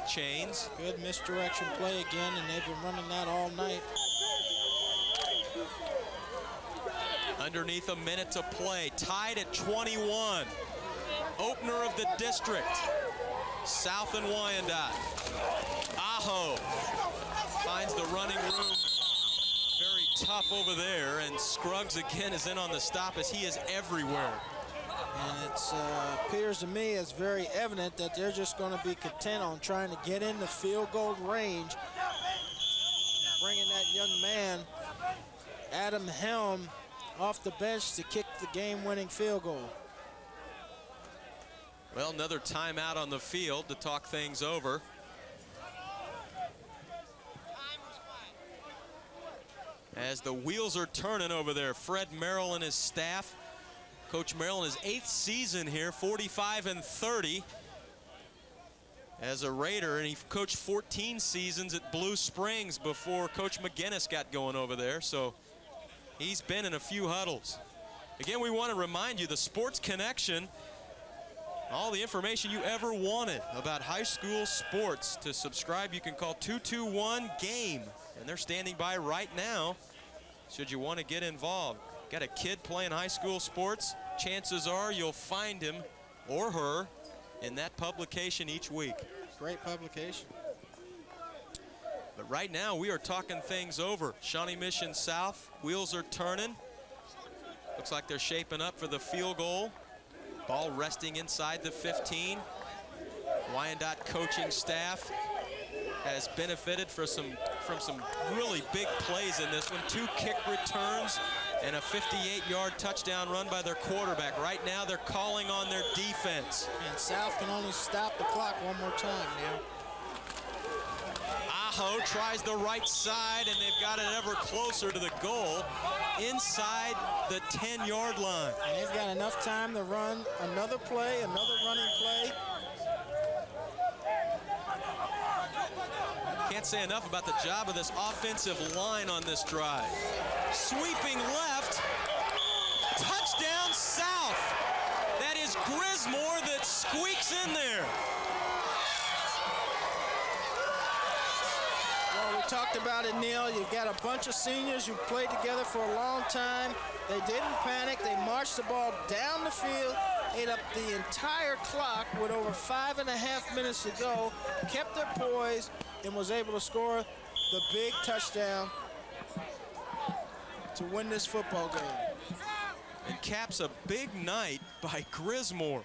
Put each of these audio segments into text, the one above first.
the chains. Good misdirection play again, and they've been running that all night. Underneath a minute to play, tied at 21. Opener of the district, South and Wyandotte. Aho finds the running room very tough over there, and Scruggs again is in on the stop as he is everywhere. And it appears to me it's very evident that they're just going to be content on trying to get in the field goal range, bringing that young man, Adam Helm, off the bench to kick the game-winning field goal. Well, another timeout on the field to talk things over. As the wheels are turning over there, Fred Merrill and his staff. Coach Merrill in his 8th season here, 45-30 as a Raider, and he coached 14 seasons at Blue Springs before Coach McGinnis got going over there, so he's been in a few huddles. Again, we want to remind you, the Sports Connection, all the information you ever wanted about high school sports. To subscribe, you can call 221-GAME, and they're standing by right now should you want to get involved. Got a kid playing high school sports? Chances are you'll find him or her in that publication each week. Great publication. But right now we are talking things over. Shawnee Mission South, wheels are turning. Looks like they're shaping up for the field goal. Ball resting inside the 15. Wyandotte coaching staff has benefited from some really big plays in this one. 2 kick returns and a 58-yard touchdown run by their quarterback. Right now they're calling on their defense. And South can only stop the clock one more time now. Aho tries the right side, and they've got it ever closer to the goal inside the 10-yard line. And they've got enough time to run another play, another running play. Can't say enough about the job of this offensive line on this drive. Sweeping left, touchdown South. That is Grismore that squeaks in there. Well, we talked about it, Neil. You've got a bunch of seniors who played together for a long time. They didn't panic. They marched the ball down the field, ate up the entire clock with over 5.5 minutes to go, kept their poise, and was able to score the big touchdown to win this football game. And caps a big night by Grismore.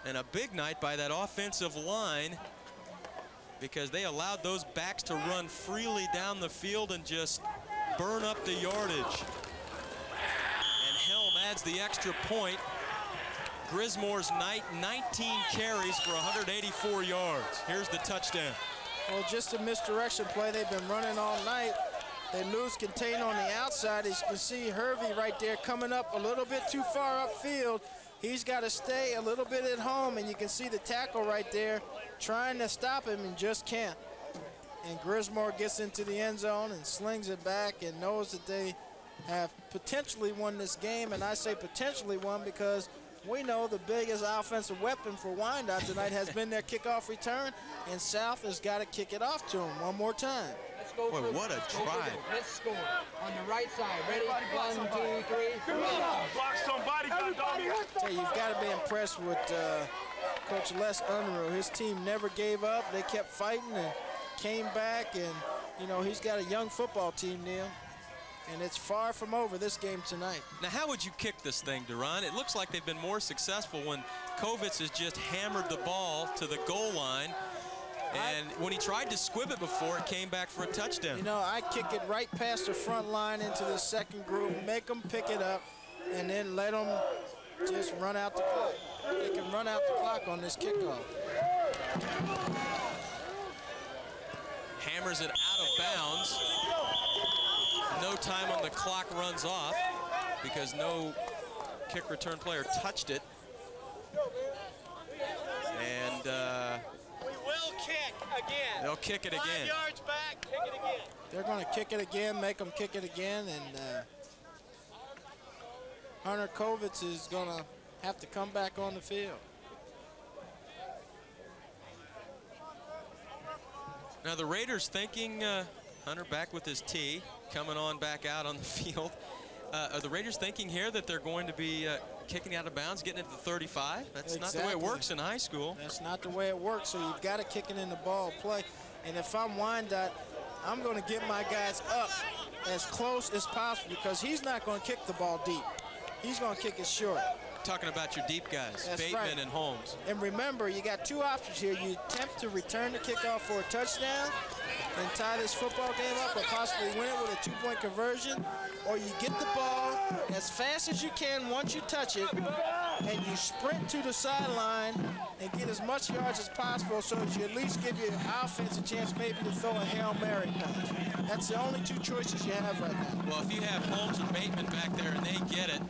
And a big night by that offensive line, because they allowed those backs to run freely down the field and just burn up the yardage. And Helm adds the extra point. Grismore's night, 19 carries for 184 yards. Here's the touchdown. Well, just a misdirection play. They've been running all night. They lose contain on the outside. As you can see, Hervey right there coming up a little bit too far upfield. He's got to stay a little bit at home, and you can see the tackle right there trying to stop him and just can't. And Grismore gets into the end zone and slings it back and knows that they have potentially won this game. And I say potentially won because we know the biggest offensive weapon for Wyandotte tonight has been their kickoff return, and South has got to kick it off to them one more time. Boy, what a drive. Let's score on the right side. Ready? 1, 2, 3. Block somebody. Hey, you've got to be impressed with Coach Les Unruh. His team never gave up. They kept fighting and came back, and, you know, he's got a young football team, Neil. And it's far from over this game tonight. Now, how would you kick this thing, Duran? It looks like they've been more successful when Kovitz has just hammered the ball to the goal line. And when he tried to squib it before, it came back for a touchdown. You know, I kick it right past the front line into the second group, make them pick it up, and then let them just run out the clock. They can run out the clock on this kickoff. Hammers it out of bounds. No time on the clock runs off because no kick return player touched it. And we will kick again. They'll kick it 5 again. yards back, kick it again. They're going to kick it again, make them kick it again, and Hunter Kovitz is going to have to come back on the field. Now the Raiders thinking, Hunter back with his tee, coming on back out on the field. Are the Raiders thinking here that they're going to be kicking out of bounds, getting it to 35? That's not the way it works in high school. That's not the way it works, so you've got to kick it in the ball play. And if I'm Wyandotte, I'm going to get my guys up as close as possible because he's not going to kick the ball deep. He's going to kick it short. Talking about your deep guys, That's Bateman right. and Holmes. And remember, you got two options here. You attempt to return the kickoff for a touchdown and tie this football game up or possibly win it with a two-point conversion, or you get the ball as fast as you can once you touch it, and you sprint to the sideline and get as much yards as possible so that you at least give your offense a chance maybe to throw a Hail Mary pass. That's the only two choices you have right now. Well, if you have Holmes and Bateman back there and they get it,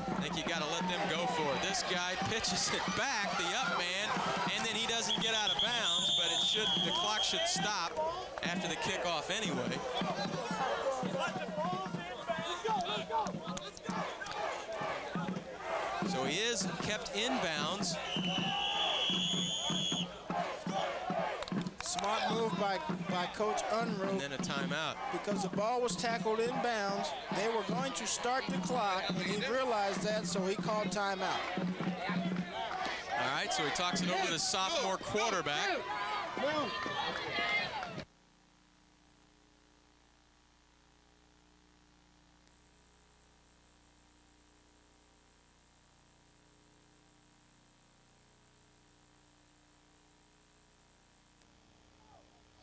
I think you got to let them go for it. This guy pitches it back, the up man, and then he doesn't get out of bounds, but the clock should stop after the kickoff anyway. So he is kept in bounds. Smart move by Coach Unruh. And then a timeout. Because the ball was tackled in bounds, they were going to start the clock, and he realized that, so he called timeout. All right, so he talks it over to the sophomore quarterback.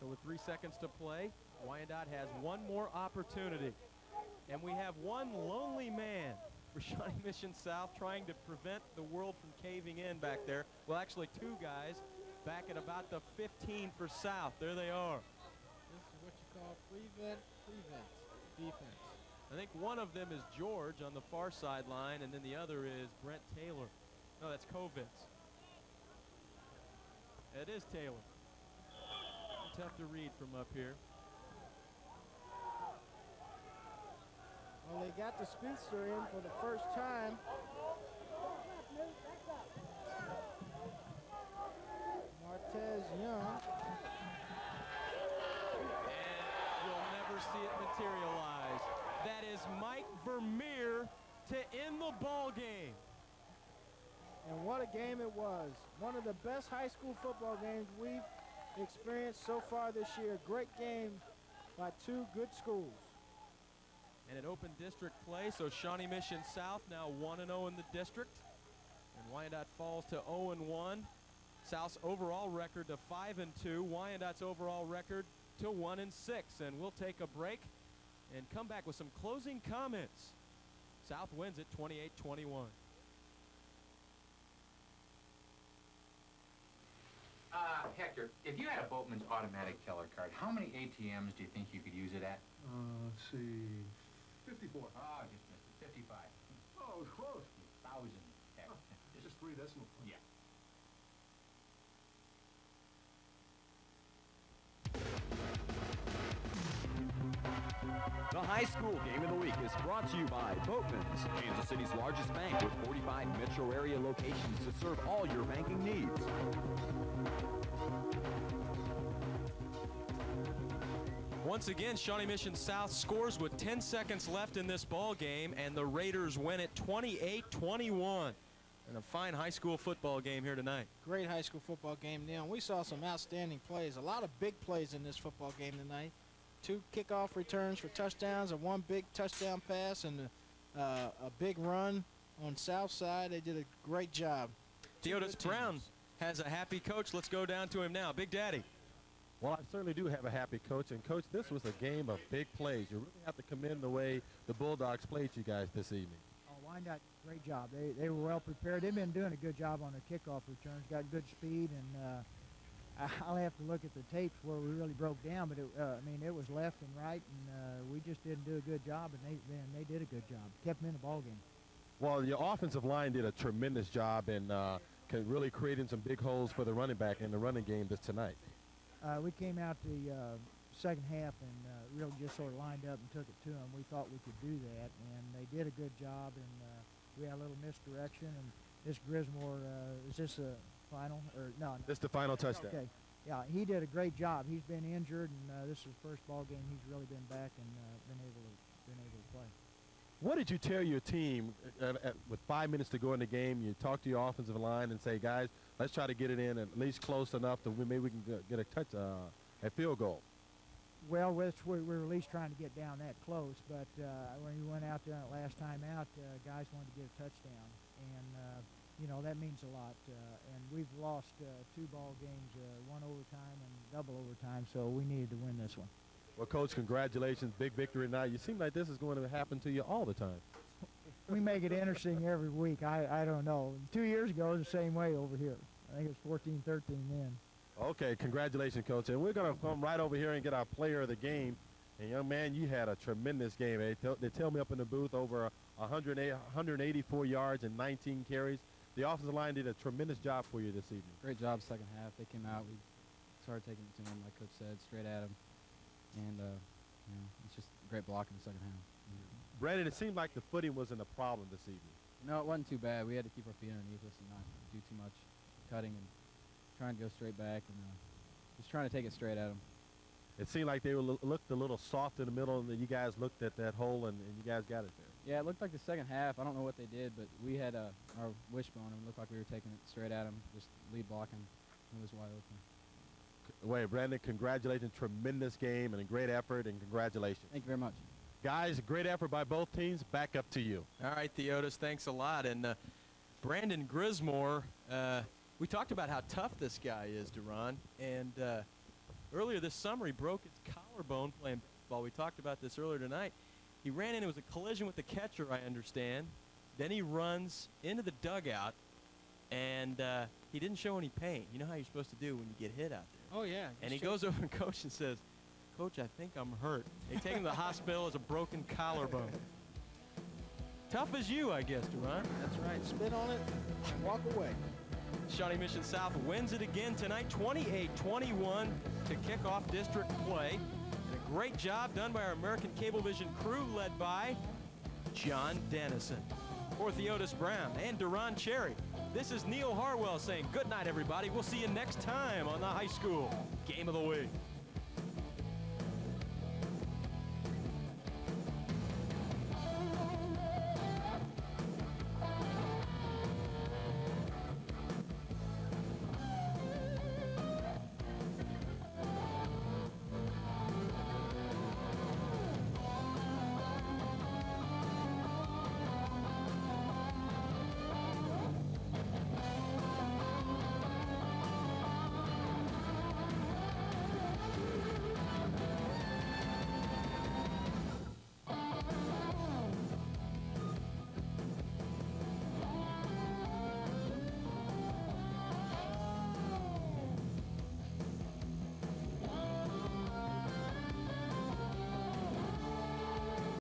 So with 3 seconds to play, Wyandotte has one more opportunity. And we have one lonely man for Shawnee Mission South trying to prevent the world from caving in back there. Well, actually two guys back at about the 15 for South. There they are. This is what you call prevent defense. I think one of them is George on the far sideline, and then the other is Brent Taylor. No, that's Kovitz. It is Taylor. Tough to read from up here. Well, they got the speedster in for the first time. Martez Young. And you'll never see it materialize. That is Mike Vermeer to end the ball game. And what a game it was. One of the best high school football games we've experienced so far this year. Great game by two good schools. And an open district play, so Shawnee Mission South now 1-0 in the district. And Wyandotte falls to 0-1. South's overall record to 5-2. Wyandotte's overall record to 1-6. And we'll take a break and come back with some closing comments. South wins it 28-21. Hector, if you had a Boatman's automatic teller card, how many ATMs do you think you could use it at? Let's see, 54. Oh, just missed it. 55. Oh, it was close. 1,000. Heck. Just 3 decimal points. Yeah. The high school game of the week is brought to you by Boatman's, Kansas City's largest bank with 45 metro area locations to serve all your banking needs. Once again, Shawnee Mission South scores with 10 seconds left in this ball game, and the Raiders win it 28-21. And a fine high school football game here tonight. Great high school football game, Neil. We saw some outstanding plays, a lot of big plays in this football game tonight. 2 kickoff returns for touchdowns, and 1 big touchdown pass, and a big run on South Side. They did a great job. Theodis Brown has a happy coach. Let's go down to him now. Big Daddy. Well, I certainly do have a happy coach. And, Coach, this was a game of big plays. You really have to commend the way the Bulldogs played you guys this evening. Oh, Wyandotte, great job. They were well prepared. They've been doing a good job on their kickoff returns, got good speed, and I'll have to look at the tapes where we really broke down, but I mean, it was left and right, and we just didn't do a good job, and they did a good job. Kept them in the ball game. Well, your offensive line did a tremendous job and really creating some big holes for the running back in the running game tonight. We came out the second half and really just sort of lined up and took it to them. We thought we could do that, and they did a good job, and we had a little misdirection, and this Grismore, is this a final? Or no? This is the final touchdown. Okay. Yeah, he did a great job. He's been injured, and this is his first ball game. He's really been back and been able to play. What did you tell your team with 5 minutes to go in the game? You talk to your offensive line and say, guys, let's try to get it in at least close enough that maybe we can get a field goal. Well, we're at least trying to get down that close, but when we went out there last time out, guys wanted to get a touchdown, and you know, that means a lot. And we've lost 2 ball games, 1 overtime and double overtime, so we needed to win this one. Well, Coach, congratulations. Big victory tonight. You seem like this is going to happen to you all the time. We make it interesting every week. I don't know. 2 years ago, it was the same way over here. I think it was 14-13 then. Okay, congratulations, Coach. And we're going to come right over here and get our player of the game. And, young man, you had a tremendous game. They tell me up in the booth over 184 yards and 19 carries. The offensive line did a tremendous job for you this evening. Great job second half. They came out. We started taking it to them, like Coach said, straight at them. And, you know, it's just great block in the second half. Brandon, it seemed like the footing wasn't a problem this evening. No, it wasn't too bad. We had to keep our feet underneath us and not do too much cutting and trying to go straight back and just trying to take it straight at them. It seemed like they looked a little soft in the middle, and then you guys looked at that hole, and you guys got it there. Yeah, it looked like the second half. I don't know what they did, but we had our wishbone, and it looked like we were taking it straight at them, just lead blocking. It was wide open. Wait, Brandon, congratulations. Tremendous game and a great effort, and congratulations. Thank you very much. Guys, great effort by both teams. Back up to you. All right, Theotis, thanks a lot. And Brandon Grismore, we talked about how tough this guy is, Duran. And earlier this summer, he broke his collarbone playing baseball. We talked about this earlier tonight. He ran in. It was a collision with the catcher, I understand. Then he runs into the dugout, and he didn't show any pain. You know how you're supposed to do when you get hit out there. Oh, yeah. And he goes over to Coach and says, Coach, I think I'm hurt. They take him to the hospital as a broken collarbone. Tough as you, I guess, Duran. That's right. Spit on it and walk away. Shawnee Mission South wins it again tonight, 28-21 to kick off district play. And a great job done by our American Cablevision crew led by John Dennison. For Theotis Brown and Duran Cherry, this is Neil Harwell saying good night, everybody. We'll see you next time on the High School Game of the Week.